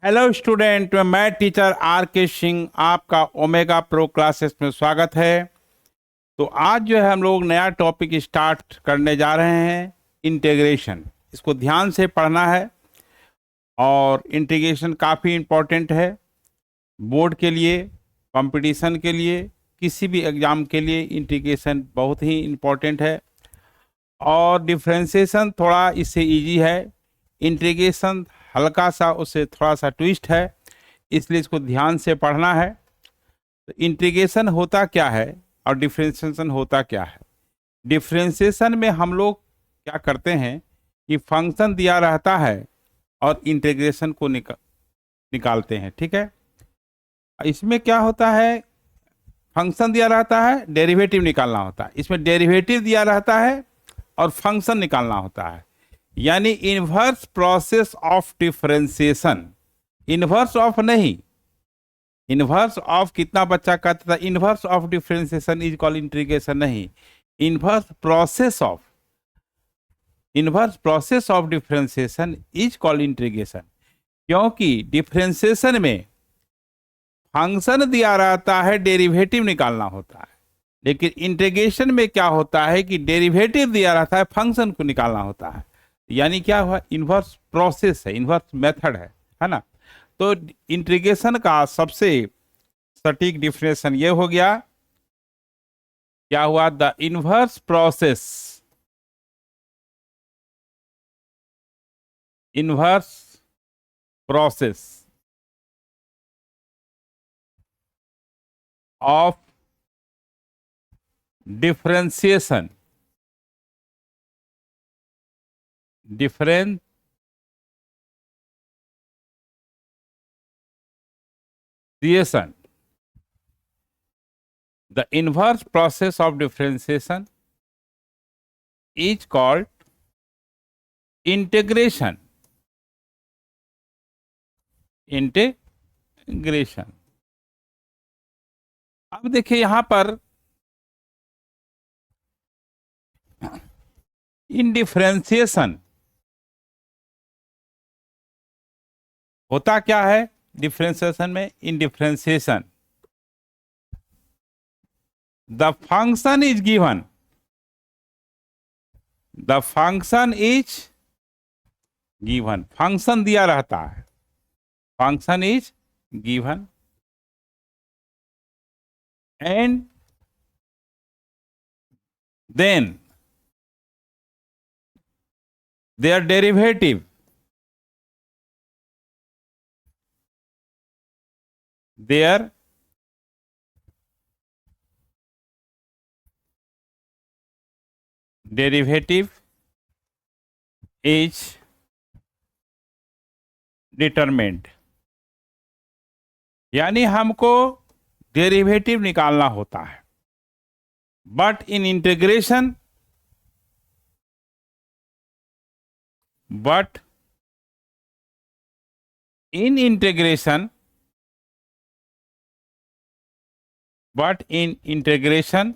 Hello student, मैं teacher are के सिंह आपका ओमेगा प्रो क्लासेस में स्वागत है। तो आज जो है हम लोग नया टॉपिक स्टार्ट करने जा रहे हैं, इंटीग्रेशन। इसको ध्यान से पढ़ना है और इंटीग्रेशन काफ़ी इम्पोर्टेंट है बोर्ड के लिए, कंपटीशन के लिए, किसी भी एग्ज़ाम के लिए इंटीग्रेशन बहुत ही इम्पोर्टेंट है। और डिफ्रेंशिएशन थोड़ा इससे इजी है, इंटीग्रेशन हल्का सा उससे थोड़ा सा ट्विस्ट है, इसलिए इसको ध्यान से पढ़ना है। तो इंटीग्रेशन होता क्या है और डिफरेंशिएशन होता क्या है। डिफरेंशिएशन में हम लोग क्या करते हैं कि फंक्शन दिया रहता है और इंटीग्रेशन को निकालते हैं, ठीक है। इसमें क्या होता है, फंक्शन दिया रहता है, डेरिवेटिव निकालना होता है। इसमें डेरिवेटिव दिया रहता है और फंक्शन निकालना होता है, यानी inverse process of differentiation. Inverse of नहीं, इनवर्स ऑफ कितना बच्चा कहता था, inverse of differentiation is called integration नहीं, inverse process of, inverse process of differentiation is called integration. क्योंकि डिफरेंशिएशन में फंक्शन दिया रहता है, डेरिवेटिव निकालना होता है। लेकिन इंटीग्रेशन में क्या होता है कि डेरिवेटिव दिया रहता है, फंक्शन को निकालना होता है। यानी क्या हुआ, इनवर्स प्रोसेस है, इनवर्स मेथड है ना। तो इंटीग्रेशन का सबसे सटीक डिफिनेशन ये हो गया, क्या हुआ, the inverse process, inverse process of differentiation, differentiation, the inverse process of differentiation is called integration, integration. अब देखिए यहां पर इन डिफरेंशिएशन होता क्या है, डिफरेंशिएशन में, in differentiation the function is given, the function is given, function दिया रहता है, function is given and then their derivative, their derivative is determined। यानी हमको डेरिवेटिव निकालना होता है। But in integration, but in integration, but in integration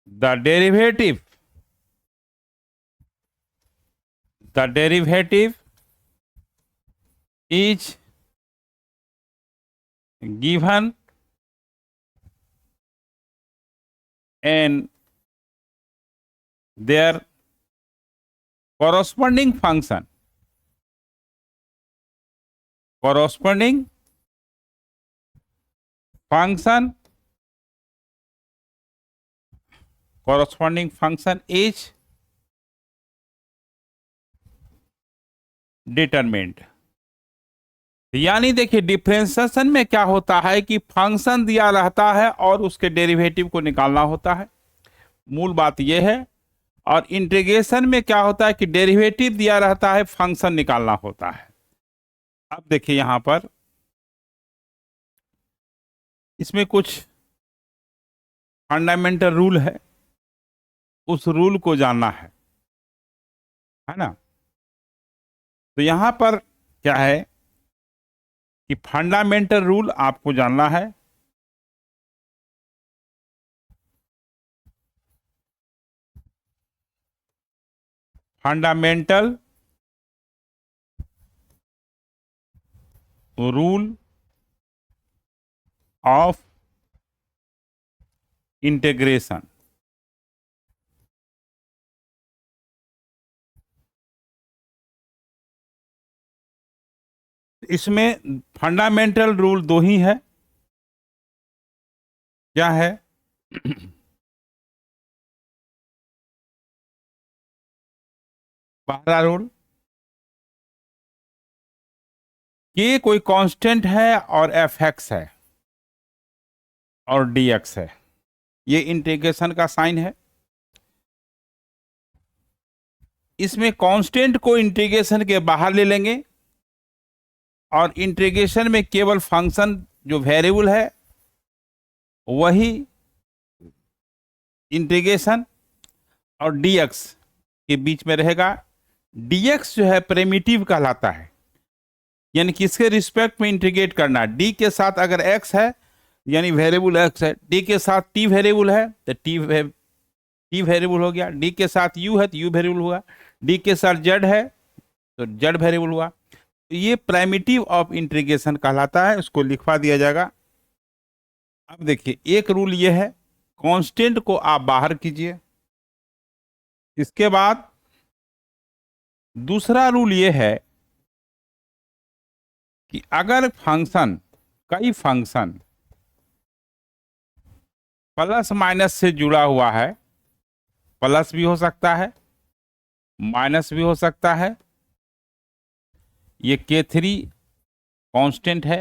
the derivative, the derivative is given and their corresponding function, corresponding function, corresponding function is determined। यानी देखिए differentiation में क्या होता है कि फंक्शन दिया रहता है और उसके डेरिवेटिव को निकालना होता है, मूल बात यह है। और इंटीग्रेशन में क्या होता है कि डेरिवेटिव दिया रहता है, फंक्शन निकालना होता है। अब देखिए यहां पर इसमें कुछ फंडामेंटल रूल है, उस रूल को जानना है ना। तो यहां पर क्या है कि फंडामेंटल रूल आपको जानना है। Fundamental rule of integration. इसमें फंडामेंटल रूल दो ही है। क्या है? पहला रूल कि कोई कांस्टेंट है और एफ एक्स है और डी एक्स है, ये इंटीग्रेशन का साइन है। इसमें कांस्टेंट को इंटीग्रेशन के बाहर ले लेंगे और इंटीग्रेशन में केवल फंक्शन जो वेरिएबल है वही इंटीग्रेशन और dx के बीच में रहेगा। dx जो है प्रिमिटिव कहलाता है, यानी किसके रिस्पेक्ट में इंटीग्रेट करना। d के साथ अगर x है यानी वेरिएबल x है, d के साथ t वेरिएबल है तो t वेरिएबल हो गया, d के साथ u है तो u वेरिएबल हुआ, d के साथ z है तो z वेरिएबल हुआ। ये प्राइमिटिव ऑफ इंटीग्रेशन कहलाता है, उसको लिखवा दिया जाएगा। अब देखिए एक रूल ये है, कांस्टेंट को आप बाहर कीजिए। इसके बाद दूसरा रूल ये है कि अगर फंक्शन, कई फंक्शन प्लस माइनस से जुड़ा हुआ है, प्लस भी हो सकता है माइनस भी हो सकता है, ये K3 कांस्टेंट है,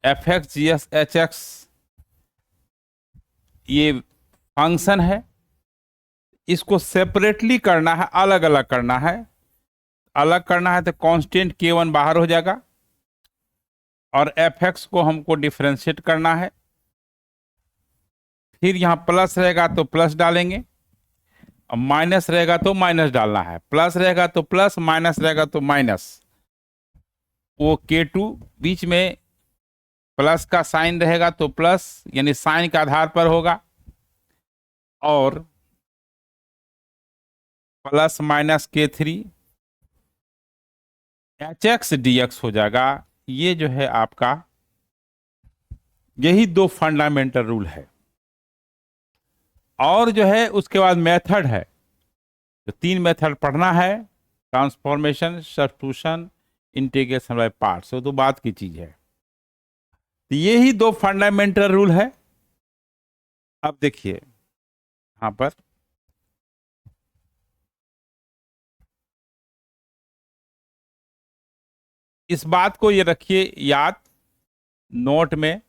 F x G S H x ये फंक्शन है, इसको सेपरेटली करना है, अलग अलग करना है। अलग करना है तो कांस्टेंट K1 बाहर हो जाएगा और एफ एक्स को हमको डिफरेंशिएट करना है। फिर यहाँ प्लस रहेगा तो प्लस डालेंगे और माइनस रहेगा तो माइनस डालना है, प्लस रहेगा तो प्लस, माइनस रहेगा तो माइनस। वो K2 बीच में प्लस का साइन रहेगा तो प्लस यानी साइन के आधार पर होगा और plus minus K3 H x D x हो जाएगा। ये जो है आपका, यही दो फंडामेंटल रूल है। और जो है उसके बाद मेथड है, तो तीन मेथड पढ़ना है, transformation, substitution, integration by parts. तो बात की चीज है, तो ये ही दो फंडामेंटल रूल है। अब देखिए यहां पर इस बात को ये रखिए याद नोट में,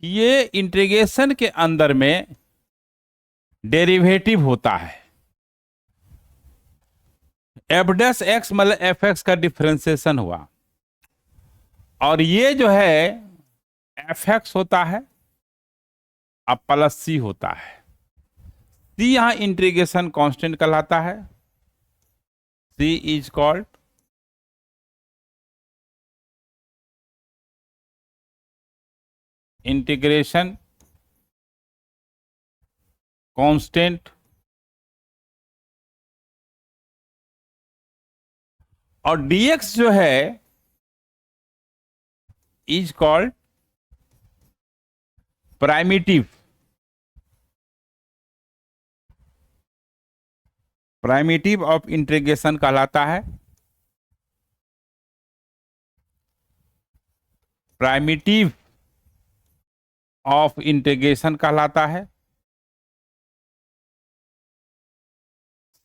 ये इंटीग्रेशन के अंदर में डेरिवेटिव होता है। एफ डैश एक्स मतलब एफ एक्स का डिफरेंशिएशन हुआ और ये जो है एफ एक्स होता है अब प्लस सी होता है। सी यहां इंटीग्रेशन कांस्टेंट कहलाता है। सी इज कॉल्ड इंटीग्रेशन कांस्टेंट और dx जो है is called primitive. Primitive of integration कहलाता है। प्राइमिटिव ऑफ इंटीग्रेशन कहलाता है।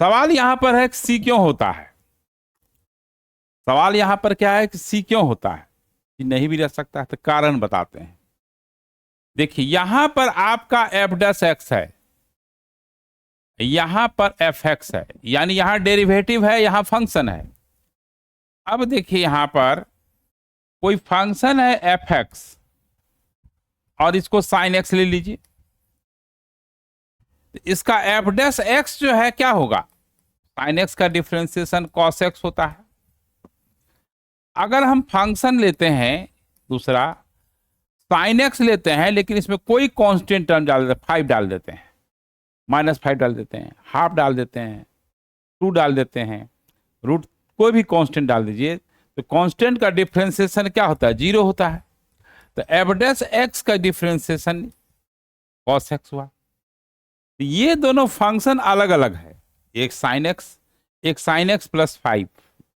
सवाल यहां पर है कि सी क्यों होता है। सवाल यहां पर क्या है कि सी क्यों होता है, कि नहीं भी रह सकता है, तो कारण बताते हैं। देखिए यहां पर आपका एफ डैश एक्स है, यहां पर एफ एक्स है, यानी यहां डेरिवेटिव है, यहां फंक्शन है। अब देखिए यहां पर कोई फंक्शन है एफ एक्स और इसको साइन एक्स ले लीजिए, इसका एफ डैश एक्स जो है क्या होगा, साइन एक्स का डिफरेंशिएशन कॉस एक्स होता है। अगर हम फंक्शन लेते हैं दूसरा साइन एक्स लेते हैं, लेकिन इसमें कोई कांस्टेंट टर्म डाल देते हैं, 5 डाल देते हैं, -5 डाल देते हैं, हाफ डाल देते हैं, 2 डाल देते हैं, रूट कोई भी कांस्टेंट डाल दीजिए, तो कांस्टेंट का डिफरेंशिएशन क्या होता है? 0 होता है। तो एफ डैश एक्स का डिफरेंशिएशन कॉस एक्स हुआ। तो ये दोनों फंक्शन अलग अलग है, एक साइन एक्स, एक साइन एक्स प्लस 5,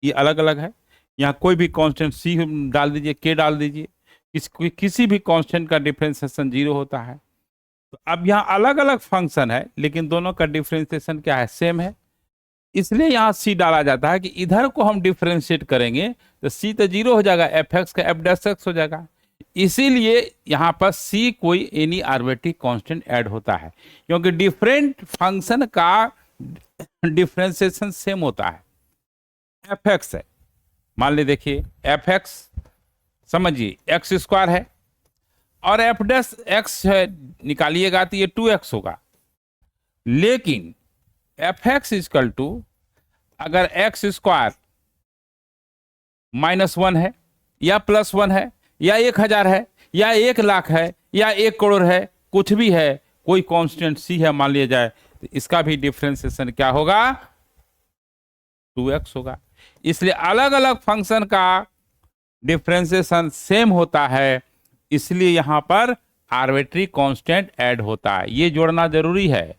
ये अलग अलग है। यहाँ कोई भी कांस्टेंट सी डाल दीजिए, के डाल दीजिए, किसी भी कांस्टेंट का डिफरेंशिएशन 0 होता है। तो अब यहाँ अलग अलग फंक्शन है लेकिन दोनों का डिफरेंशिएशन क्या है? सेम है। इसलिए यहाँ सी डाला जाता है कि इधर को हम डिफरेंशिएट करेंगे तो सी तो 0 हो जाएगा, एफ एक्स का एफ डैश एक्स हो जाएगा। इसीलिए यहाँ पर सी कोई एनी आर्बिट्ररी कांस्टेंट ऐड होता है, क्योंकि डिफरेंट फंक्शन का डिफरेंशिएशन सेम होता है। एफ एक्स है, मान ली, देखिए एफ एक्स समझिए एक्स स्क्वायर है और एफ डैश एक्स है, निकालिएगा तो ये 2x होगा। लेकिन एफ एक्स इजकल टू अगर एक्स स्क्वायर -1 है या +1 है या 1000 है या 1,00,000 है या 1 करोड़ है, कुछ भी है, कोई कांस्टेंट सी है मान लिया जाए, तो इसका भी डिफरेंशिएशन क्या होगा? 2x होगा। इसलिए अलग अलग फंक्शन का डिफरेंशिएशन सेम होता है, इसलिए यहां पर आर्बिट्ररी कांस्टेंट ऐड होता है। ये जोड़ना जरूरी है।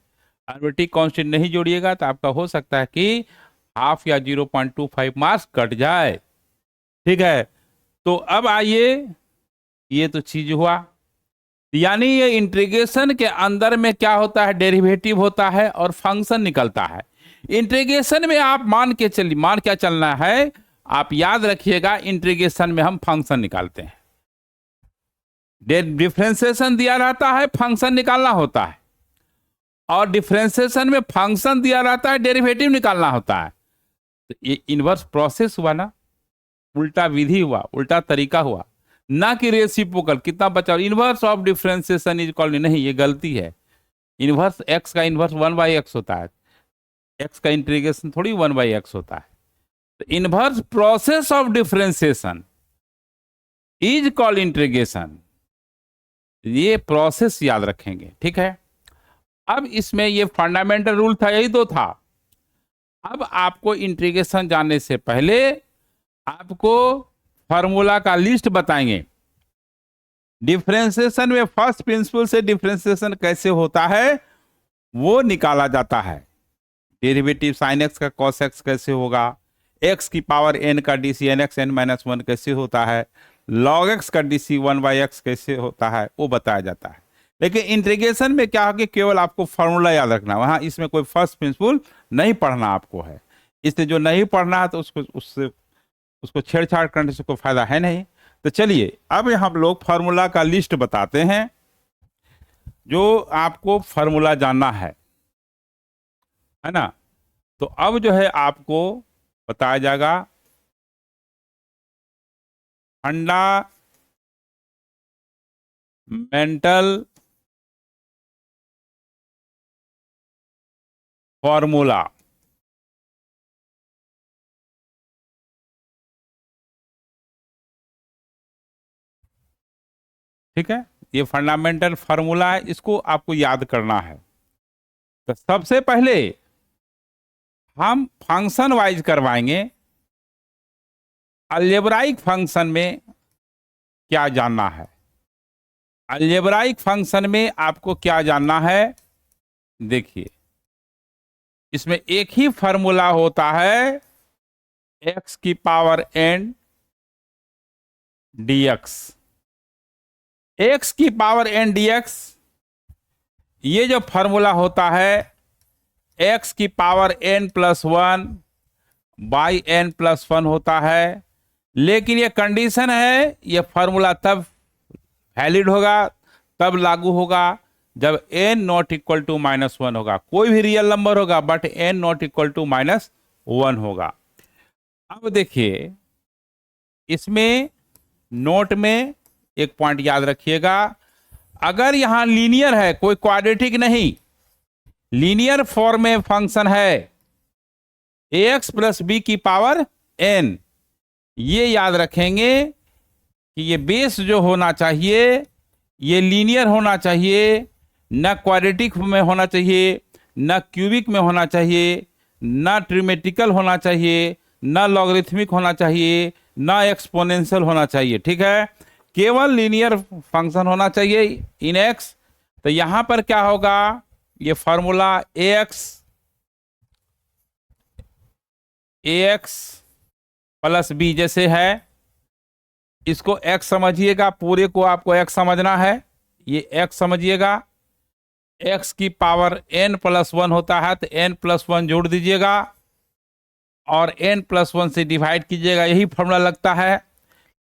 आर्बिट्ररी कांस्टेंट नहीं जोड़िएगा तो आपका हो सकता है कि हाफ या 0.25 मार्क्स कट जाए। ठीक है, तो अब आइए, ये तो चीज हुआ, यानी ये इंटीग्रेशन के अंदर में क्या होता है? डेरिवेटिव होता है और फंक्शन निकलता है। इंटीग्रेशन में आप मान क्या चलना है? आप याद रखिएगा, इंटीग्रेशन में हम फंक्शन निकालते हैं। डिफरेंशिएशन दिया रहता है, फंक्शन निकालना होता है, और डिफरेंशिएशन में फंक्शन दिया रहता है, डेरिवेटिव निकालना होता है। तो ये इनवर्स प्रोसेस हुआ ना, उल्टा विधि हुआ, उल्टा तरीका हुआ, ना कि रेसिप्रोकल। कितना बचा? Inverse of differentiation is called, नहीं, ये गलती है। इनवर्स एक्स का इनवर्स 1/x होता है, एक्स का इंटीग्रेशन थोड़ी 1/x होता है। तो inverse process of differentiation is called integration. ये प्रोसेस याद रखेंगे, ठीक है। अब इसमें ये फंडामेंटल रूल था, यही तो था। अब आपको इंटीग्रेशन जानने से पहले आपको फार्मूला का लिस्ट बताएंगे। डिफरेंशिएशन में फर्स्ट प्रिंसिपल से डिफरेंशिएशन कैसे होता है वो निकाला जाता है। डेरिवेटिव साइन एक्स का कॉस एक्स कैसे होगा, एक्स की पावर एन का डीसी एन एक्स एन -1 कैसे होता है, लॉग एक्स का डीसी 1/x कैसे होता है, वो बताया जाता है। लेकिन इंटीग्रेशन में क्या है कि केवल आपको फार्मूला याद रखना, वहां इसमें कोई फर्स्ट प्रिंसिपल नहीं पढ़ना आपको है। इससे जो नहीं पढ़ना है तो उसको छेड़छाड़ करने से कोई फायदा है नहीं। तो चलिए अब हम लोग फार्मूला का लिस्ट बताते हैं, जो आपको फार्मूला जानना है ना। तो अब जो है आपको बताया जाएगा फंडामेंटल फॉर्मूला। ठीक है, ये फंडामेंटल फार्मूला है, इसको आपको याद करना है। तो सबसे पहले हम फंक्शन वाइज करवाएंगे। अलजेब्राइक फंक्शन में क्या जानना है? अलजेब्राइक फंक्शन में आपको क्या जानना है? देखिए, इसमें एक ही फार्मूला होता है, x की पावर n dx। x की पावर n dx, ये जो फार्मूला होता है x की पावर n+1 बाई n+1 होता है। लेकिन ये कंडीशन है, ये फार्मूला तब वैलिड होगा, तब लागू होगा जब n नॉट इक्वल टू -1 होगा। कोई भी रियल नंबर होगा but n not equal to -1 होगा। अब देखिए, इसमें नोट में एक पॉइंट याद रखिएगा, अगर यहां लीनियर है, कोई क्वाड्रेटिक नहीं, लीनियर फॉर्म में फंक्शन है ax + b की पावर n, ये याद रखेंगे कि ये बेस जो होना चाहिए ये लीनियर होना चाहिए, न क्वाड्रेटिक में होना चाहिए, न क्यूबिक में होना चाहिए, न ट्रिमेटिकल होना चाहिए, न लॉगरिथमिक होना चाहिए, ना एक्सपोनेंशियल होना चाहिए, ठीक है, केवल लीनियर फंक्शन होना चाहिए इन एक्स। तो यहां पर क्या होगा, ये फॉर्मूला ए एक्स प्लस बी जैसे है, इसको एक्स समझिएगा, पूरे को आपको एक्स समझना है, ये एक्स समझिएगा। एक्स की पावर एन प्लस वन होता है तो एन प्लस वन जोड़ दीजिएगा और एन प्लस वन से डिवाइड कीजिएगा, यही फॉर्मूला लगता है।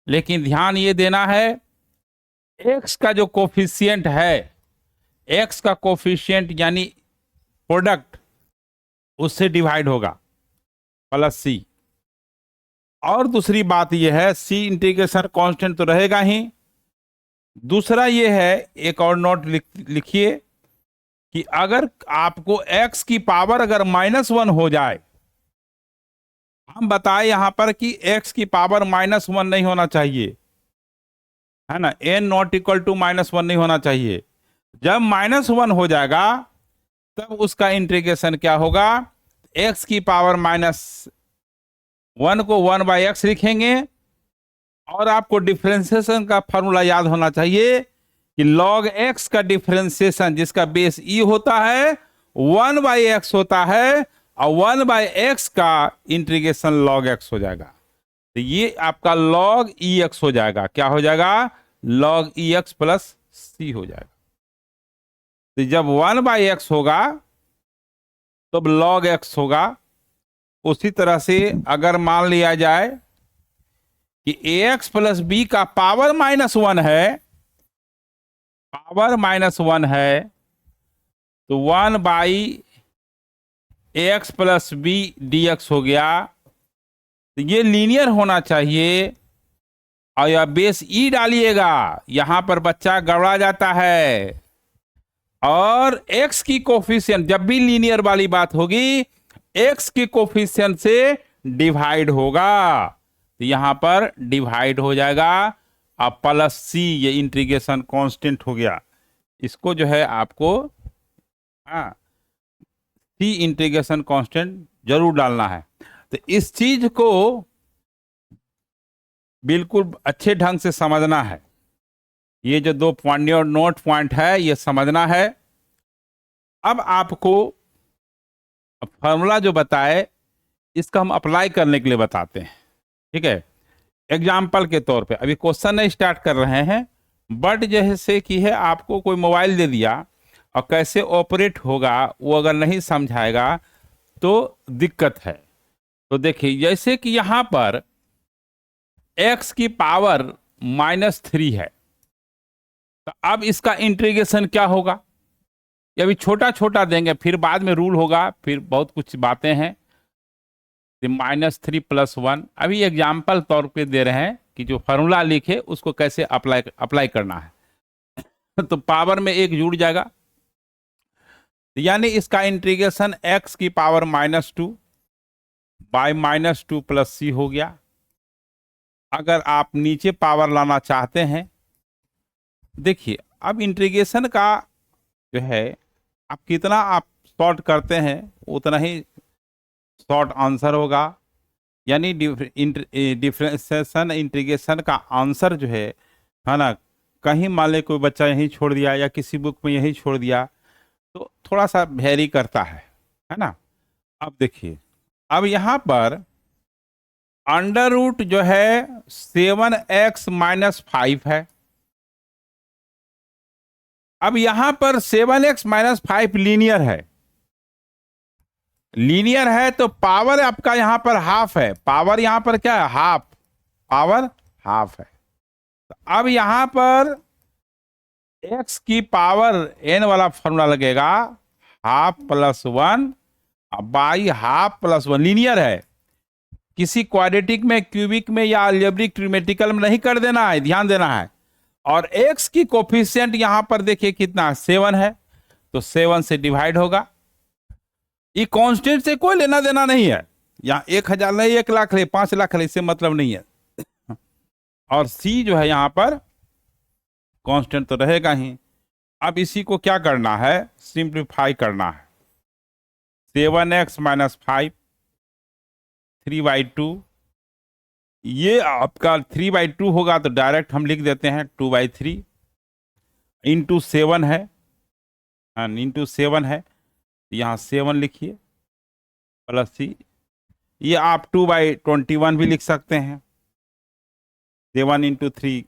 लेकिन ध्यान ये देना है, एक्स का जो कोफिशिएंट है, एक्स का कोफिशिएंट यानी प्रोडक्ट, उससे डिवाइड होगा प्लस सी। और दूसरी बात यह है, सी इंटीग्रेशन कांस्टेंट तो रहेगा ही। दूसरा ये है, एक और नोट लिखिए कि अगर आपको एक्स की पावर अगर -1 हो जाए, हम बताए यहां पर कि एक्स की पावर -1 नहीं होना चाहिए, है ना, n नॉट इक्वल टू -1 नहीं होना चाहिए। जब -1 हो जाएगा तब उसका इंटीग्रेशन क्या होगा, एक्स की पावर -1 को 1/x लिखेंगे। और आपको डिफरेंशिएशन का फॉर्मूला याद होना चाहिए कि log x का डिफरेंशिएशन जिसका बेस e होता है 1/x होता है, और 1/x का इंटीग्रेशन log x हो जाएगा। तो ये आपका log ex हो जाएगा, क्या हो जाएगा, log ex प्लस c हो जाएगा। तो जब 1/x होगा तब log x होगा। उसी तरह से अगर मान लिया जाए कि ax प्लस बी का पावर -1 है, पावर -1 है, तो 1/ax प्लस बी dx हो गया। तो ये लीनियर होना चाहिए, और यह बेस ई डालिएगा, यहां पर बच्चा गड़बड़ा जाता है। और x की कोफिशिएंट जब भी लीनियर वाली बात होगी, x की कोफिशिएंट से डिवाइड होगा, तो यहां पर डिवाइड हो जाएगा। अब प्लस सी, ये इंटीग्रेशन कांस्टेंट हो गया, इसको जो है आपको सी इंटीग्रेशन कांस्टेंट जरूर डालना है। तो इस चीज को बिल्कुल अच्छे ढंग से समझना है, ये जो 2 पॉइंट और नोट पॉइंट है ये समझना है। अब आपको फॉर्मूला जो बताए इसका हम अप्लाई करने के लिए बताते हैं, ठीक है। एग्जाम्पल के तौर पे अभी क्वेश्चन नहीं स्टार्ट कर रहे हैं, बट जैसे कि है आपको कोई मोबाइल दे दिया और कैसे ऑपरेट होगा वो अगर नहीं समझाएगा तो दिक्कत है। तो देखिए, जैसे कि यहां पर x की पावर -3 है, तो अब इसका इंटीग्रेशन क्या होगा, ये अभी छोटा छोटा देंगे, फिर बाद में रूल होगा, फिर बहुत कुछ बातें हैं। -3 + 1 अभी एग्जाम्पल तौर पे दे रहे हैं कि जो फॉर्मूला लिखे उसको कैसे अप्लाई करना है। तो पावर में 1 जुड़ जाएगा, यानी इसका इंटीग्रेशन x की पावर -2 बाय -2 + c हो गया। अगर आप नीचे पावर लाना चाहते हैं, देखिए अब इंटीग्रेशन का जो है आप कितना आप शॉर्ट करते हैं उतना ही शॉर्ट आंसर होगा। यानी डिफरेंशिएशन इंटीग्रेशन का आंसर जो है ना, कहीं मान ले कोई बच्चा यहीं छोड़ दिया या किसी बुक में यहीं छोड़ दिया तो थोड़ा सा वेरी करता है ना। अब देखिए, अब यहां पर अंडर रूट जो है 7x - 5 है। अब यहां पर 7x - 5 लीनियर है, लीनियर है तो पावर आपका यहां पर हाफ है, पावर यहां पर क्या है, हाफ, पावर हाफ है। तो अब यहां पर x की पावर n वाला फॉर्मूला लगेगा, हाफ + 1 बाई हाफ + 1, लीनियर है। किसी क्वाड्रेटिक में, क्यूबिक में या अलजेब्रिक ट्रिमेटिकल में नहीं कर देना है, ध्यान देना है। और x की कोफिशिएंट यहां पर देखिए कितना 7 है, तो 7 से डिवाइड होगा। ये कांस्टेंट से कोई लेना देना नहीं है, यहाँ 1000 नहीं, 1 लाख ले, 5 लाख ले, इससे मतलब नहीं है। और c जो है यहां पर कांस्टेंट तो रहेगा ही। अब इसी को क्या करना है, सिंप्लीफाई करना है। 7x - 5 3/2 ये आपका 3/2 होगा तो डायरेक्ट हम लिख देते हैं 2/3 इंटू 7 है, हाँ इंटू 7 है, यहाँ 7 लिखिए प्लस सी। ये आप 2/21 भी लिख सकते हैं, 7 इंटू 3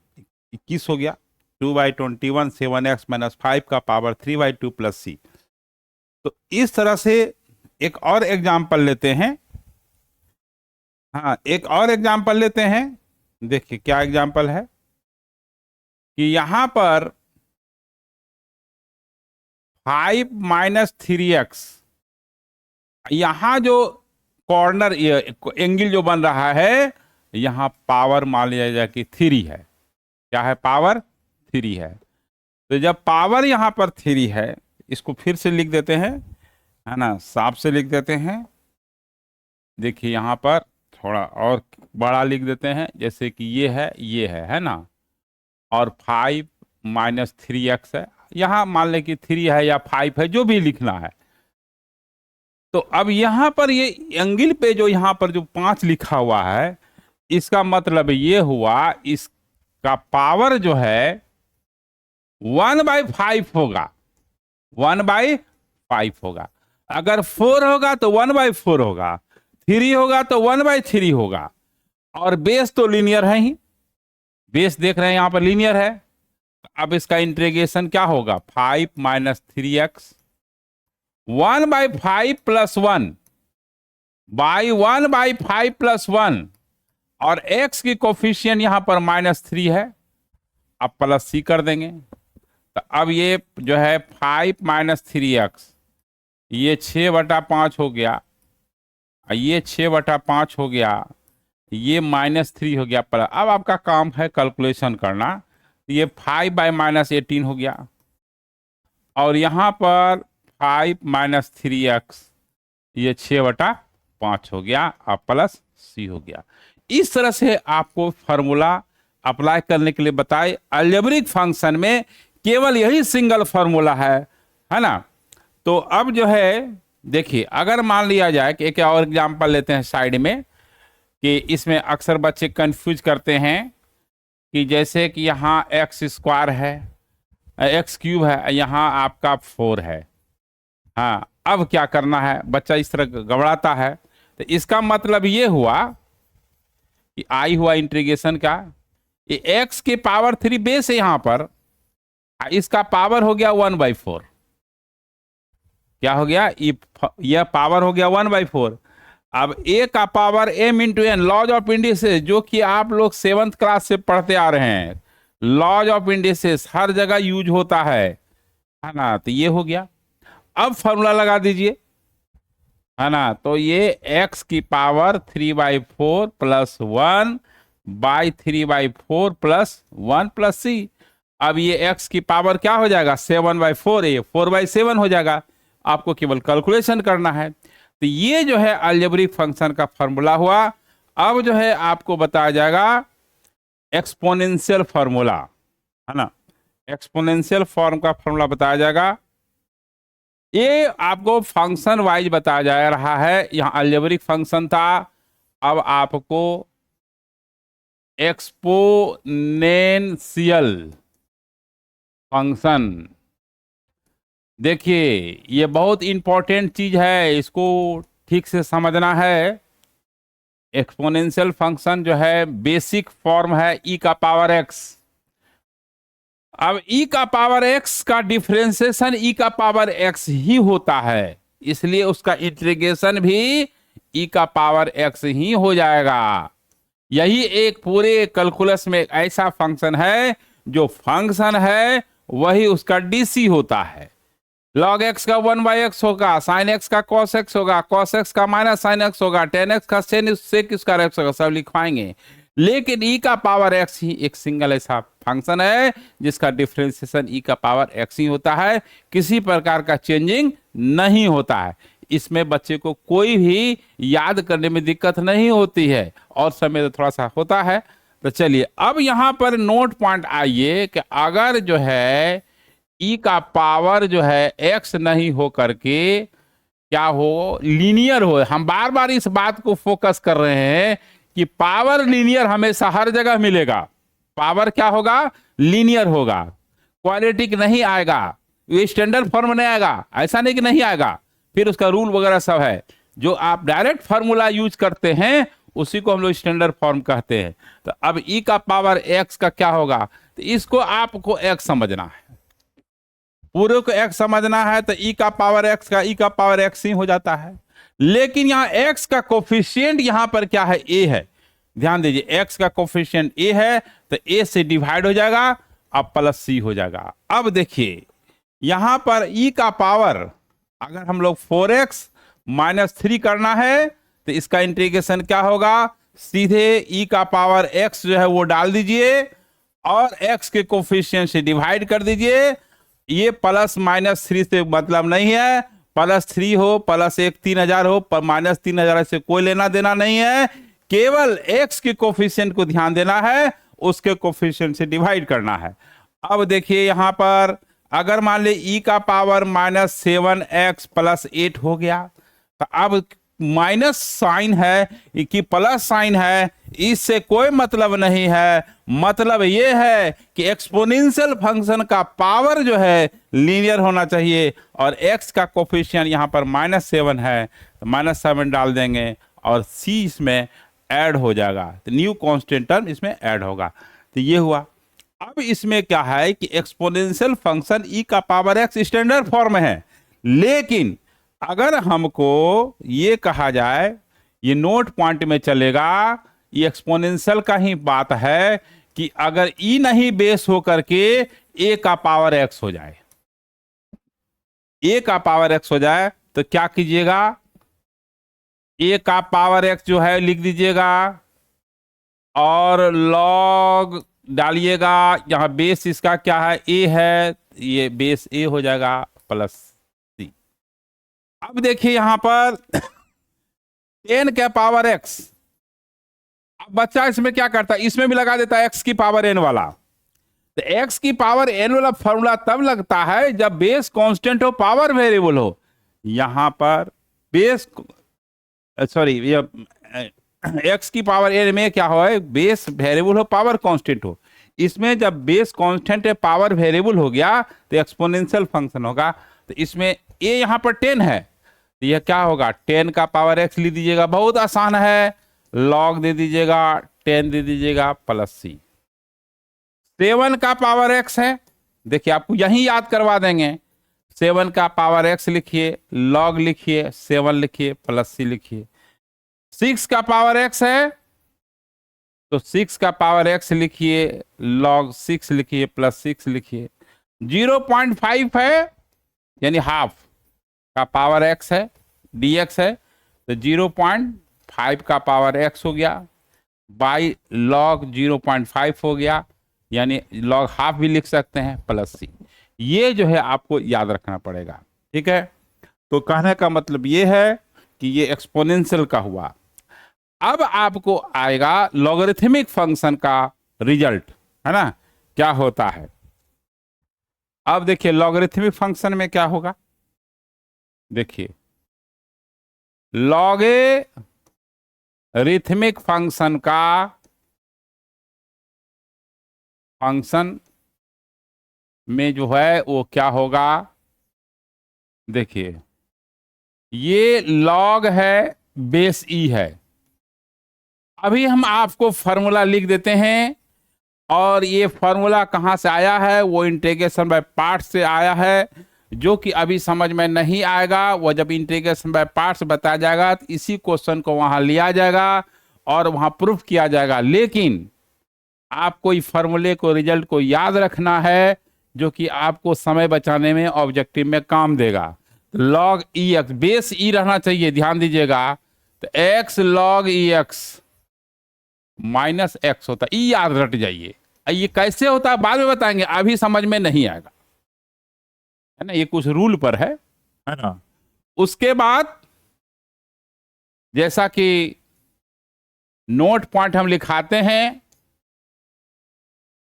21 हो गया, 2/21 7x माइनस 5 का पावर 3/2 प्लस सी। तो इस तरह से एक और एग्जाम्पल लेते हैं, हाँ एक और एग्जाम्पल लेते हैं। देखिए क्या एग्जाम्पल है कि यहां पर 5 माइनस 3x, यहां जो कॉर्नर एंगल जो बन रहा है, यहां पावर मान लिया जाए कि 3 है। क्या है? पावर 3 है। तो जब पावर यहां पर 3 है, इसको फिर से लिख देते हैं, है ना, साफ से लिख देते हैं। देखिए यहां पर थोड़ा और बड़ा लिख देते हैं, जैसे कि ये है ना, और 5 माइनस 3x है। यहां मान लें कि 3 है या 5 है, जो भी लिखना है। तो अब यहां पर ये एंगल पे जो यहां पर जो 5 लिखा हुआ है, इसका मतलब ये हुआ इसका पावर जो है 1/5 होगा, 1/5 होगा। अगर 4 होगा तो 1/4 होगा, 3 होगा तो 1/3 होगा। और बेस तो लीनियर है ही, बेस देख रहे हैं यहां पर लीनियर है। अब इसका इंटीग्रेशन क्या होगा? 5 minus 3x 1/5 plus 1 by 1/5 plus 1, और x की कोफिशियंट यहां पर -3 है। अब प्लस सी कर देंगे, तो अब ये जो है 5 माइनस 3x, ये 6/5 हो गया, ये 6/5 हो गया, ये -3 हो गया। पर अब आपका काम है कैलकुलेशन करना। ये 5/-18 हो गया, और यहां पर 5 माइनस 3x, ये 6/5 हो गया, अब प्लस सी हो गया। इस तरह से आपको फॉर्मूला अप्लाई करने के लिए बताए। अलजेब्रिक फंक्शन में केवल यही सिंगल फॉर्मूला है ना। तो अब जो है देखिए, अगर मान लिया जाए कि एक और एग्जांपल लेते हैं साइड में, कि इसमें अक्सर बच्चे कंफ्यूज करते हैं कि जैसे कि यहाँ x² है, x³ है, यहाँ आपका 4 है। हाँ, अब क्या करना है, बच्चा इस तरह घबराता है। तो इसका मतलब ये हुआ कि आई हुआ इंटीग्रेशन का, ये x के पावर 3 बेस है यहाँ पर, इसका पावर हो गया 1/4। क्या हो गया? यह पावर हो गया 1/4। अब a का power m into n, laws of indices, जो कि आप लोग 7th क्लास से पढ़ते आ रहे हैं। लॉज ऑफ इंडिसेस हर जगह यूज होता है ना। तो ये हो गया। अब फॉर्मूला लगा दीजिए, है ना। तो ये x की power 3/4 plus 1 by 3/4 plus 1 plus C. अब ये x की पावर क्या हो जाएगा? 7/4, ये 4/7 हो जाएगा। आपको केवल कैलकुलेशन करना है। तो ये जो है अलजेब्रिक फंक्शन का फॉर्मूला हुआ। अब जो है आपको बताया जाएगा एक्सपोनेंशियल फॉर्मूला, है ना। एक्सपोनेंशियल फॉर्म का फॉर्मूला बताया जाएगा। ये आपको फंक्शन वाइज बताया जा रहा है। यहां अलजेब्रिक फंक्शन था, अब आपको एक्सपोनेंशियल फंक्शन। देखिए ये बहुत इंपॉर्टेंट चीज है, इसको ठीक से समझना है। एक्सपोनेंशियल फंक्शन जो है बेसिक फॉर्म है e का पावर x। अब e का पावर x का डिफरेंशिएशन e का पावर x ही होता है, इसलिए उसका इंटीग्रेशन भी e का पावर x ही हो जाएगा। यही एक पूरे कैलकुलस में ऐसा फंक्शन है, जो फंक्शन है वही उसका डीसी होता है। log x का 1/x होगा, sin x का cos x होगा, cos x का माइनस sin x होगा, tan x का sec x होगा, सब लिखवाएंगे। लेकिन e का पावर x ही एक सिंगल ऐसा फंक्शन है जिसका डिफरेंशिएशन e का पावर x ही होता है, किसी प्रकार का चेंजिंग नहीं होता है। इसमें बच्चे को कोई भी याद करने में दिक्कत नहीं होती है, और समय तो थोड़ा सा होता है। तो चलिए अब यहां पर नोट पॉइंट आइए कि अगर जो है e का पावर जो है x नहीं हो करके क्या हो, लीनियर हो। हम बार बार इस बात को फोकस कर रहे हैं कि पावर लीनियर हमेशा हर जगह मिलेगा। पावर क्या होगा? लीनियर होगा, क्वाड्रेटिक नहीं आएगा, ये स्टैंडर्ड फॉर्म नहीं आएगा, ऐसा नहीं कि नहीं आएगा, फिर उसका रूल वगैरह सब है। जो आप डायरेक्ट फार्मूला यूज करते हैं उसी को हम लोग स्टैंडर्ड फॉर्म कहते हैं। तो अब ई का पावर एक्स का क्या होगा? तो इसको आपको एक्स समझना है, पूरे को एक्स समझना है, तो ई का पावर एक्स का ई का पावर एक्स ही हो जाता है। लेकिन यहाँ एक्स का कोफिशिएंट यहाँ पर क्या है? ए है। ध्यान दीजिए, एक्स का कोफिशिएंट ए है, तो ए से डिवाइड हो जाएगा, अब प्लस सी हो जाएगा। अब देखिए यहां पर ई का पावर अगर हम लोग 4x - 3 करना है तो इसका इंटीग्रेशन क्या होगा? सीधे ई का पावर x जो है वो डाल दीजिए और x के कोफिशिएंट से डिवाइड कर दीजिए। ये +-3 से मतलब नहीं है, +3 हो +1 3000 हो -3000 से कोई लेना देना नहीं है, केवल x के कोफिशिएंट को ध्यान देना है, उसके कोफिशिएंट से डिवाइड करना है। अब देखिए यहां पर अगर मान ले ई का पावर -7x + 8 हो गया, तो अब माइनस साइन है कि प्लस साइन है, इससे कोई मतलब नहीं है। मतलब ये है कि एक्सपोनेंशियल फंक्शन का पावर जो है लीनियर होना चाहिए, और x का कोफिशिएंट यहाँ पर -7 है, तो -7 डाल देंगे और c इसमें ऐड हो जाएगा, तो न्यू कांस्टेंट टर्म इसमें ऐड होगा। तो ये हुआ। अब इसमें क्या है कि एक्सपोनेंशियल फंक्शन ई का पावर एक्स स्टैंडर्ड फॉर्म है, लेकिन अगर हमको ये कहा जाए, ये नोट पॉइंट में चलेगा, ये एक्सपोनेंशियल का ही बात है कि अगर ई नहीं बेस हो करके ए का पावर एक्स हो जाए, ए का पावर एक्स हो जाए, तो क्या कीजिएगा? ए का पावर एक्स जो है लिख दीजिएगा और लॉग डालिएगा। यहां बेस इसका क्या है? ए है, ये बेस ए हो जाएगा +c। अब देखिए यहां पर 10 का पावर x, अब बच्चा इसमें क्या करता है? इसमें भी लगा देता है x की पावर n वाला। तो x की पावर n वाला फॉर्मूला तब लगता है जब बेस कांस्टेंट हो, पावर वेरिएबल हो। यहां पर बेस सॉरी x की पावर n में क्या हो? बेस वेरिएबल हो, पावर कांस्टेंट हो। इसमें जब बेस कांस्टेंट है, पावर वेरिएबल हो गया, तो एक्सपोनेंशियल फंक्शन होगा। तो इसमें a यहां पर 10 है, तो यह क्या होगा? 10 का पावर x लिख दीजिएगा, बहुत आसान है, लॉग दे दीजिएगा, 10 दे दीजिएगा +c। 7 का पावर x है, देखिए आपको यही याद करवा देंगे। 7 का पावर x लिखिए, लॉग लिखिए, 7 लिखिए, +c लिखिए। 6 का पावर x है, तो 6 का पावर x लिखिए, लॉग 6 लिखिए, +6 लिखिए। 0.5 है, यानी हाफ का पावर x है, dx है, तो 0.5 का पावर x हो गया, बाई लॉग 0.5 हो गया, यानी लॉग हाफ भी लिख सकते हैं, +c। ये जो है आपको याद रखना पड़ेगा, ठीक है। तो कहने का मतलब ये है कि ये एक्सपोनेंशियल का हुआ। अब आपको आएगा लॉगरिथमिक फंक्शन का रिजल्ट, है ना, क्या होता है। अब देखिए लॉगरिथमिक फंक्शन में क्या होगा, देखिए लॉगरिथमिक फंक्शन का फंक्शन में जो है वो क्या होगा, देखिए ये लॉग है, बेस ई है। अभी हम आपको फॉर्मूला लिख देते हैं, और ये फॉर्मूला कहाँ से आया है? वो इंटीग्रेशन बाय पार्ट्स से आया है, जो कि अभी समझ में नहीं आएगा। वो जब इंटीग्रेशन बाय पार्ट्स बताया जाएगा तो इसी क्वेश्चन को वहाँ लिया जाएगा और वहाँ प्रूफ किया जाएगा। लेकिन आपको इस फॉर्मूले को, रिजल्ट को याद रखना है, जो कि आपको समय बचाने में, ऑब्जेक्टिव में काम देगा। लॉग ई एक्स, बेस ई रहना चाहिए, ध्यान दीजिएगा। तो एक्स लॉग ई एक्स -x होता है, ई याद रट जाइए। ये कैसे होता है बाद में बताएंगे, अभी समझ में नहीं आएगा, है ना, ये कुछ रूल पर है ना। उसके बाद जैसा कि नोट पॉइंट हम लिखाते हैं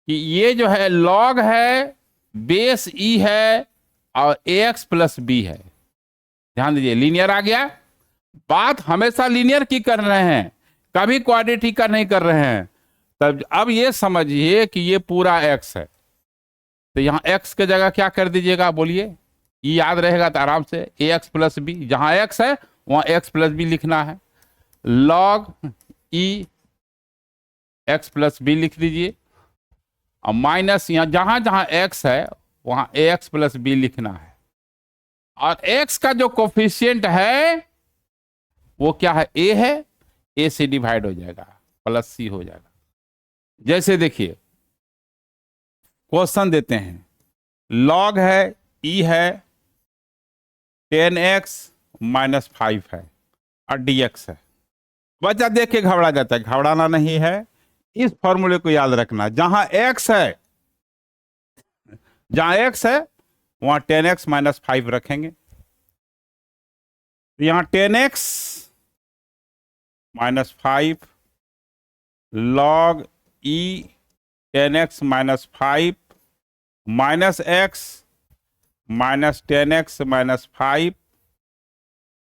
कि ये जो है लॉग है, बेस ई है और ax + b है। ध्यान दीजिए लीनियर आ गया। बात हमेशा लीनियर की कर रहे हैं, कभी क्वाड्रेटिक का नहीं कर रहे हैं। तब अब ये समझिए कि ये पूरा x है, तो यहाँ x के जगह क्या कर दीजिएगा, बोलिए, ये याद रहेगा तो आराम से ax प्लस बी, जहाँ x है वहाँ x प्लस बी लिखना है। log e x plus B लिख दीजिए, और माइनस यहाँ जहां जहां x है वहां ax प्लस बी लिखना है। और x का जो कोफिशिएंट है वो क्या है, a है, a से डिवाइड हो जाएगा, प्लस c हो जाएगा। जैसे देखिए क्वेश्चन देते हैं, log है, e है, 10x माइनस 5 है और dx है। बच्चा देख के घबरा जाता है, घबराना नहीं है, इस फॉर्मूले को याद रखना। जहां x है, जहां x है वहां 10x माइनस 5 रखेंगे। तो यहां 10x minus 5 log e 10x minus 5 minus x minus 10x minus 5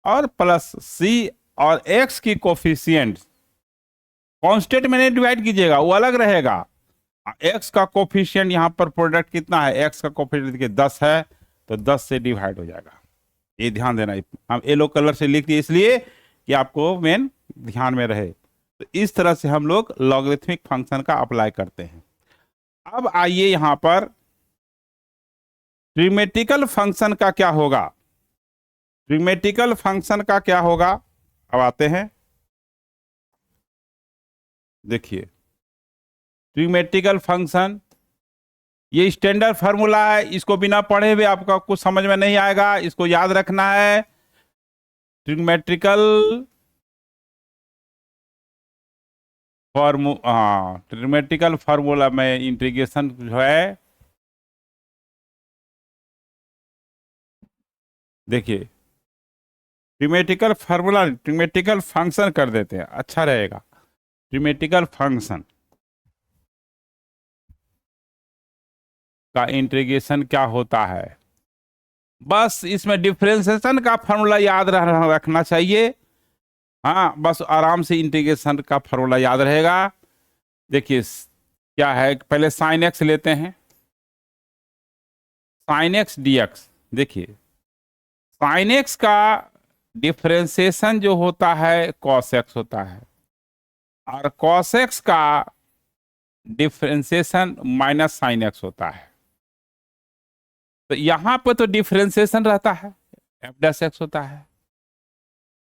और प्लस c, और x की कोफिशिएंट कांस्टेंट में नहीं डिवाइड कीजिएगा, वो अलग रहेगा। x का कोफिशिएंट यहाँ पर प्रोडक्ट कितना है, x का कोफिशिएंट देखिए 10 है, तो 10 से डिवाइड हो जाएगा। ये ध्यान देना, हम येलो कलर से लिख दिए इसलिए कि आपको मेन ध्यान में रहे। तो इस तरह से हम लोग लॉगरिथमिक फंक्शन का अप्लाई करते हैं। अब आइए यहाँ पर ट्रिमेटिकल फंक्शन का क्या होगा, ट्रिमेटिकल फंक्शन का क्या होगा। अब आते हैं, देखिए ट्रिमेटिकल फंक्शन ये स्टैंडर्ड फार्मूला है, इसको बिना पढ़े हुए आपका कुछ समझ में नहीं आएगा, इसको याद रखना है। ट्रिमेटिकल फार्मूला में इंटीग्रेशन जो है, देखिए ट्रिमेटिकल फार्मूला, ट्रिमेटिकल फंक्शन कर देते हैं, अच्छा रहेगा। ट्रिमेटिकल फंक्शन का इंटीग्रेशन क्या होता है, बस इसमें डिफरेंशिएशन का फार्मूला याद रखना चाहिए। हाँ, बस आराम से इंटीग्रेशन का फार्मूला याद रहेगा। देखिए क्या है, पहले साइन एक्स लेते हैं, साइन एक्स डी एक्स। देखिए साइन एक्स का डिफरेंशिएशन जो होता है कॉस एक्स होता है, और कॉस एक्स का डिफरेंशिएशन माइनस साइन एक्स होता है। तो यहां पर तो डिफरेंशिएशन रहता है, एफ डैश एक्स होता है,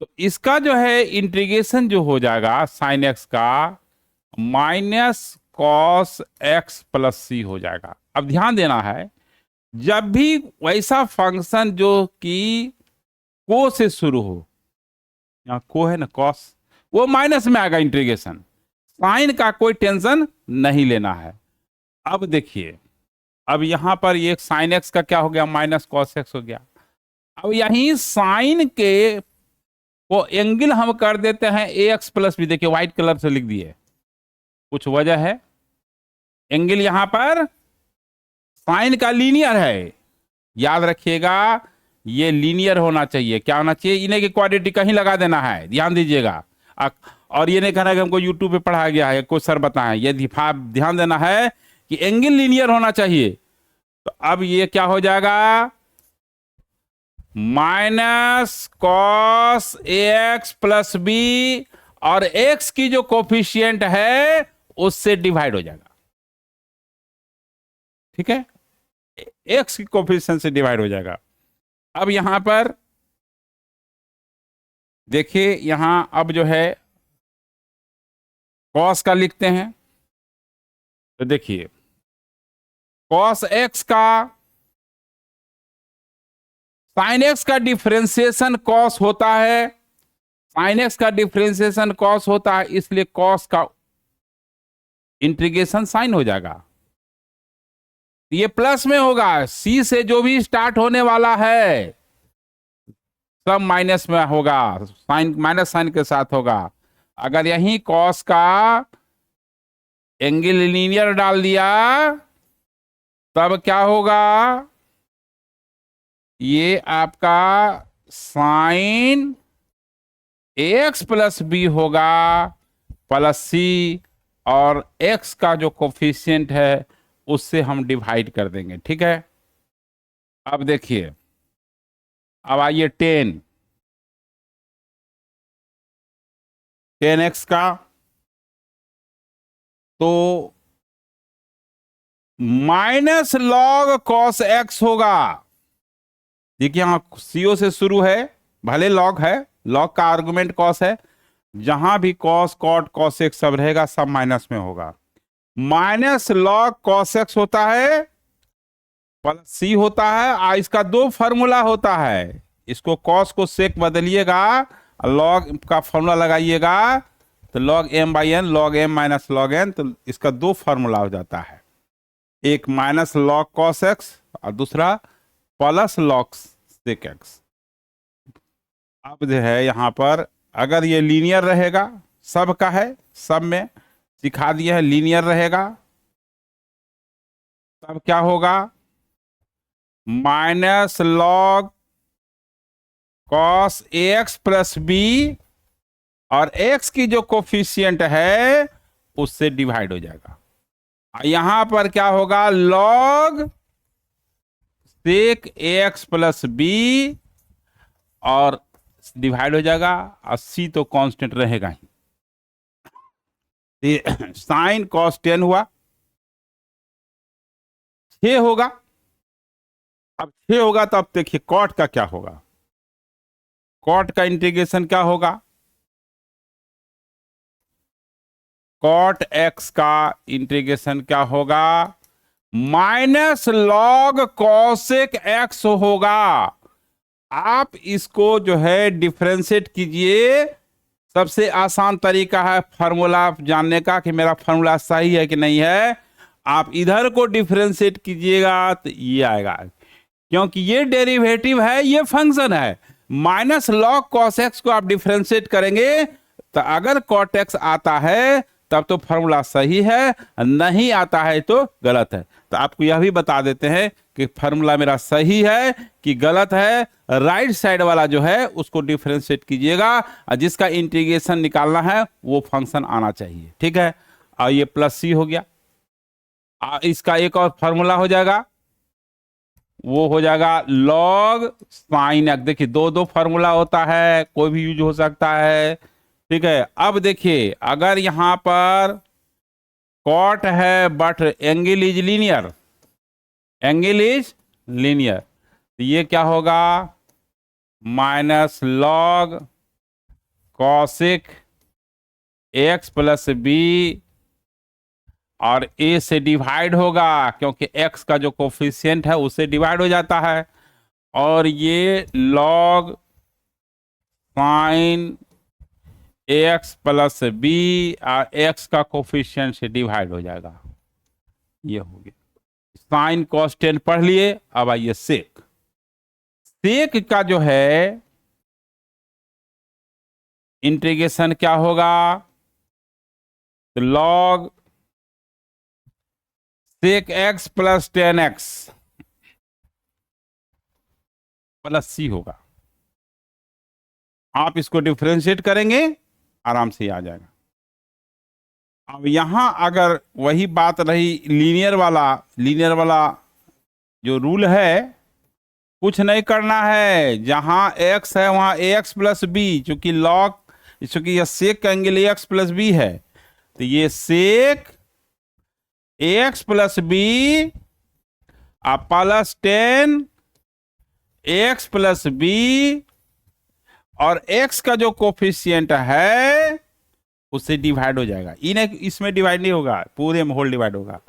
तो इसका जो है इंटीग्रेशन जो हो जाएगा साइन एक्स का minus cos x plus C हो जाएगा। अब ध्यान देना है, जब भी वैसा फंक्शन जो कि को से शुरू हो, यहाँ को है ना कॉस, वो माइनस में आएगा इंटीग्रेशन, साइन का कोई टेंशन नहीं लेना है। अब देखिए, अब यहां पर ये साइन एक्स का क्या हो गया, माइनस कॉस एक्स हो गया। अब यहीं साइन के वो एंगल हम कर देते हैं ए एक्स प्लस बी, देखिए व्हाइट कलर से लिख दिए, कुछ वजह है। एंगल यहां पर साइन का लीनियर है, याद रखिएगा ये लीनियर होना चाहिए। क्या होना चाहिए, इन्हें के क्वाड्रेटिक कहीं लगा देना है, ध्यान दीजिएगा। और ये नहीं कहना कि हमको यूट्यूब पे पढ़ाया गया है, कोई सर बताएं, ये ध्यान देना है कि एंगल लीनियर होना चाहिए। तो अब ये क्या हो जाएगा, minus cos A x plus B, और एक्स की जो कोफिशिएंट है उससे डिवाइड हो जाएगा, ठीक है, एक्स की कोफिशिएंट से डिवाइड हो जाएगा। अब यहां पर देखिए, यहां अब जो है कॉस का लिखते हैं, तो देखिए कॉस एक्स का साइन एक्स का डिफरेंशिएशन कॉस होता है, साइन एक्स का डिफरेंशिएशन कॉस होता है, इसलिए कॉस का इंटीग्रेशन साइन हो जाएगा। ये प्लस में होगा, सी से जो भी स्टार्ट होने वाला है सब माइनस में होगा, साइन माइनस साइन के साथ होगा। अगर यहीं कॉस का एंगल लीनियर डाल दिया तब क्या होगा, ये आपका साइन एक्स प्लस बी होगा, प्लस सी और x का जो कोफिशिएंट है उससे हम डिवाइड कर देंगे। ठीक है, अब देखिए, अब आइए 10x का, तो माइनस लॉग कॉस x होगा। देखिए यहां CO से शुरू है, भले लॉग है, लॉग का आर्गुमेंट कॉस है, जहां भी कॉस कॉट कॉस एक्स सब रहेगा सब माइनस में होगा। माइनस लॉग कॉस एक्स होता है प्लस सी होता है, इसका दो फार्मूला होता है, इसको कॉस को सेक बदलिएगा, लॉग का फार्मूला लगाइएगा, तो log M by N, log M minus log N, तो इसका दो फार्मूला हो जाता है, एक माइनस लॉग कॉस एक्स और दूसरा प्लस लॉग सेक एक्स। अब जो है यहां पर अगर ये लीनियर रहेगा, सब का है, सब में सिखा दिया है लीनियर रहेगा, तब क्या होगा, minus log cos A x plus B, और एक्स की जो कोफिशिएंट है उससे डिवाइड हो जाएगा। यहां पर क्या होगा, लॉग सेक ए एक्स प्लस बी और डिवाइड हो जाएगा, और सी तो कांस्टेंट रहेगा ही। साइन कॉस 10 हुआ, 6 होगा। अब 6 होगा तो अब देखिए कॉट का क्या होगा, कॉट का इंटीग्रेशन क्या होगा, कॉट एक्स का इंटीग्रेशन क्या होगा, माइनस लॉग कॉसेक एक्स होगा। आप इसको जो है डिफरेंशिएट कीजिए, सबसे आसान तरीका है फार्मूला जानने का कि मेरा फार्मूला सही है कि नहीं है। आप इधर को डिफरेंशिएट कीजिएगा तो ये आएगा, क्योंकि ये डेरिवेटिव है, ये फंक्शन है। माइनस लॉग कॉस एक्स को आप डिफरेंशिएट करेंगे तो अगर कॉट एक्स आता है तब तो फार्मूला सही है, नहीं आता है तो गलत है। तो आपको यह भी बता देते हैं कि फार्मूला मेरा सही है कि गलत है। राइट साइड वाला जो है उसको डिफरेंशिएट कीजिएगा, और जिसका इंटीग्रेशन निकालना है वो फंक्शन आना चाहिए। ठीक है, और ये प्लस सी हो गया। इसका एक और फार्मूला हो जाएगा, वो हो जाएगा लॉग साइन एक्स। देखिए दो दो फार्मूला होता है, कोई भी यूज हो सकता है। ठीक है, अब देखिए अगर यहां पर कॉट है but angle is linear, angle is linear, तो ये क्या होगा, minus log cosec x plus B, और ए से डिवाइड होगा क्योंकि एक्स का जो कोफिशिएंट है उससे डिवाइड हो जाता है, और ये log sine x plus B और एक्स का कोफिशिएंट से डिवाइड हो जाएगा। ये हो गया, साइन कॉस 10 पढ़ लिए। अब आइए सेक, सेक का जो है इंटीग्रेशन क्या होगा, तो log sec x plus 10x plus C होगा। आप इसको डिफरेंशिएट करेंगे, आराम से आ जाएगा। अब यहां अगर वही बात रही लीनियर वाला जो रूल है, कुछ नहीं करना है, जहां x है वहां ax प्लस बी, चूंकि लॉग, चूंकि यह सेक का एंगल ax प्लस बी है, तो ये sec ax plus B plus 10 ax plus B, और x का जो कोफिशिएंट है उससे डिवाइड हो जाएगा। इसमें डिवाइड नहीं होगा, पूरे में होल डिवाइड होगा।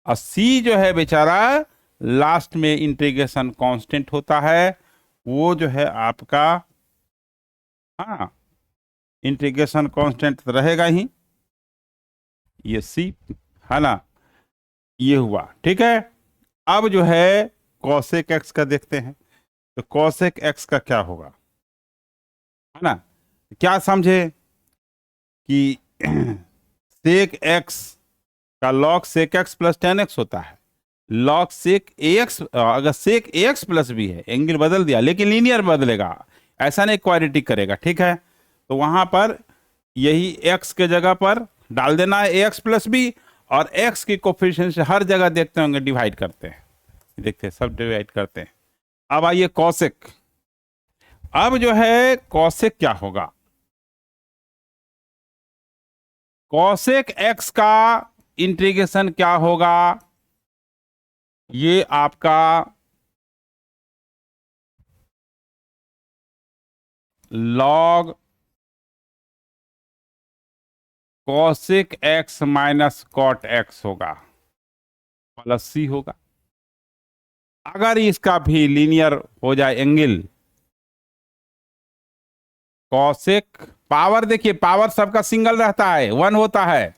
और c जो है बेचारा लास्ट में इंटीग्रेशन कांस्टेंट होता है, वो जो है आपका, हाँ इंटीग्रेशन कांस्टेंट रहेगा ही, ये c है ना, ये हुआ। ठीक है, अब जो है कॉसेक एक्स का देखते हैं, तो कॉसेक एक्स का क्या होगा, है ना, क्या समझे कि सेक एक्स का log sec x plus 10x होता है, लॉग सेक ax, अगर सेक ax प्लस बी है, एंगल बदल दिया लेकिन लीनियर बदलेगा, ऐसा नहीं क्वाड्रेटिक करेगा। ठीक है, तो वहां पर यही x के जगह पर डाल देना है ax प्लस बी, और x की कोफिशिएंट से हर जगह देखते होंगे डिवाइड करते हैं, देखते हैं सब डिवाइड करते हैं। अब आइए कॉसेक। अब जो है कॉसेक क्या होगा, कॉसेक x का इंटीग्रेशन क्या होगा, ये आपका log cosec x minus cot x होगा, प्लस सी होगा। अगर इसका भी लीनियर हो जाए एंगल, कॉसेक पावर, देखिए पावर सबका सिंगल रहता है, 1 होता है।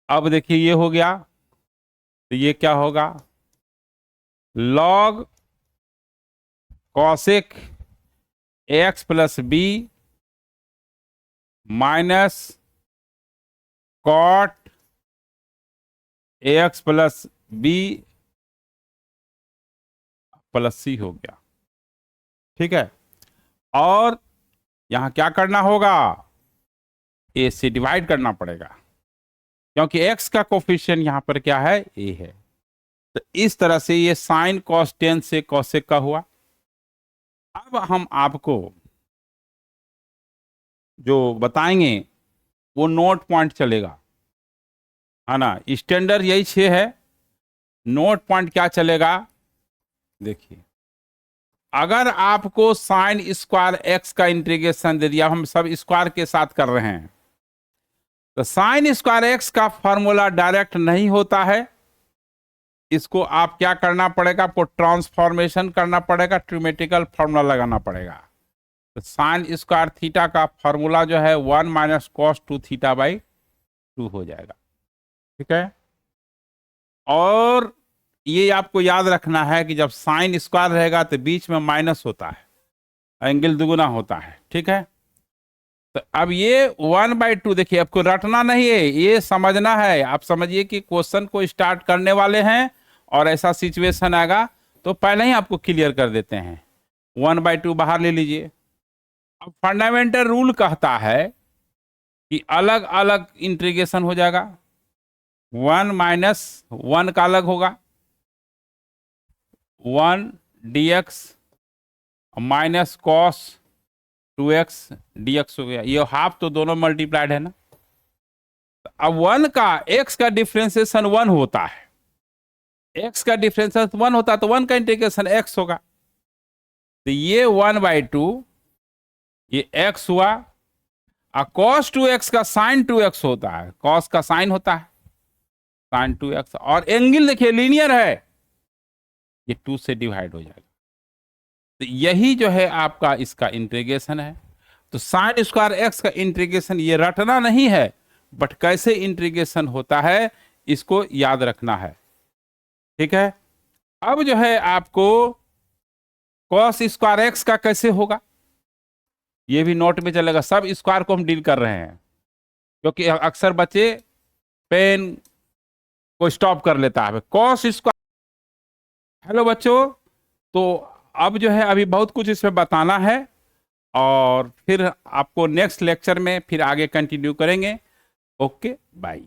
अब देखिए ये हो गया, तो ये क्या होगा, log cosec x plus B minus cot x plus B plus C हो गया, ठीक है। और यहां क्या करना होगा, ए से डिवाइड करना पड़ेगा, क्योंकि x का कोफिशिएंट यहां पर क्या है, a है। तो इस तरह से ये साइन कॉस टेन से कॉसेक का हुआ। अब हम आपको जो बताएंगे वो नोट पॉइंट चलेगा, है ना, स्टैंडर्ड यही 6 है। नोट पॉइंट क्या चलेगा, देखिए अगर आपको साइन स्क्वायर एक्स का इंटीग्रेशन दे दिया, हम सब स्क्वायर के साथ कर रहे हैं, तो साइन स्क्वायर एक्स का फॉर्मूला डायरेक्ट नहीं होता है, इसको आप क्या करना पड़ेगा, आपको ट्रांसफॉर्मेशन करना पड़ेगा, ट्रिमेटिकल फॉर्मूला लगाना पड़ेगा। तो साइन स्क्वायर थीटा का फॉर्मूला जो है 1 माइनस कॉस 2 थीटा बाई 2 हो जाएगा, ठीक है। और ये आपको याद रखना है कि जब साइन स्क्वायर रहेगा तो बीच में माइनस होता है, एंगल दुगुना होता है, ठीक है। तो अब ये 1/2, देखिए आपको रटना नहीं है, ये समझना है। आप समझिए कि क्वेश्चन को स्टार्ट करने वाले हैं और ऐसा सिचुएशन आएगा तो पहले ही आपको क्लियर कर देते हैं। 1/2 बाहर ले लीजिए। अब फंडामेंटल रूल कहता है कि अलग अलग इंटीग्रेशन हो जाएगा, 1 माइनस 1 का अलग होगा, 1 dx minus cos 2x dx हो गया, ये हाफ तो दोनों मल्टीप्लाइड है ना। अब 1 का x का डिफरेंशिएशन 1 होता है, x का डिफरेंशिएशन 1 होता है, तो 1 का इंटीग्रेशन x होगा। तो ये 1/2 ये x हुआ, और cos 2x का sin 2x होता है, cos का sin होता है sin 2x, और एंगल देखिए लीनियर है, ये 2 से डिवाइड हो जाएगा। तो यही जो है आपका इसका इंटीग्रेशन है। तो साइन स्क्वायर एक्स का इंटीग्रेशन ये रटना नहीं है, बट कैसे इंटीग्रेशन होता है इसको याद रखना है, ठीक है। अब जो है आपको कॉस स्क्वायर एक्स का कैसे होगा ये भी नोट में चलेगा। सब स्क्वायर को हम डील कर रहे हैं, क्योंकि अक्सर बच्चे पेन को स्टॉप कर लेता है। कॉस स्क्वायर, हेलो बच्चों, तो अब जो है अभी बहुत कुछ इसमें बताना है, और फिर आपको नेक्स्ट लेक्चर में फिर आगे कंटिन्यू करेंगे। Okay bye.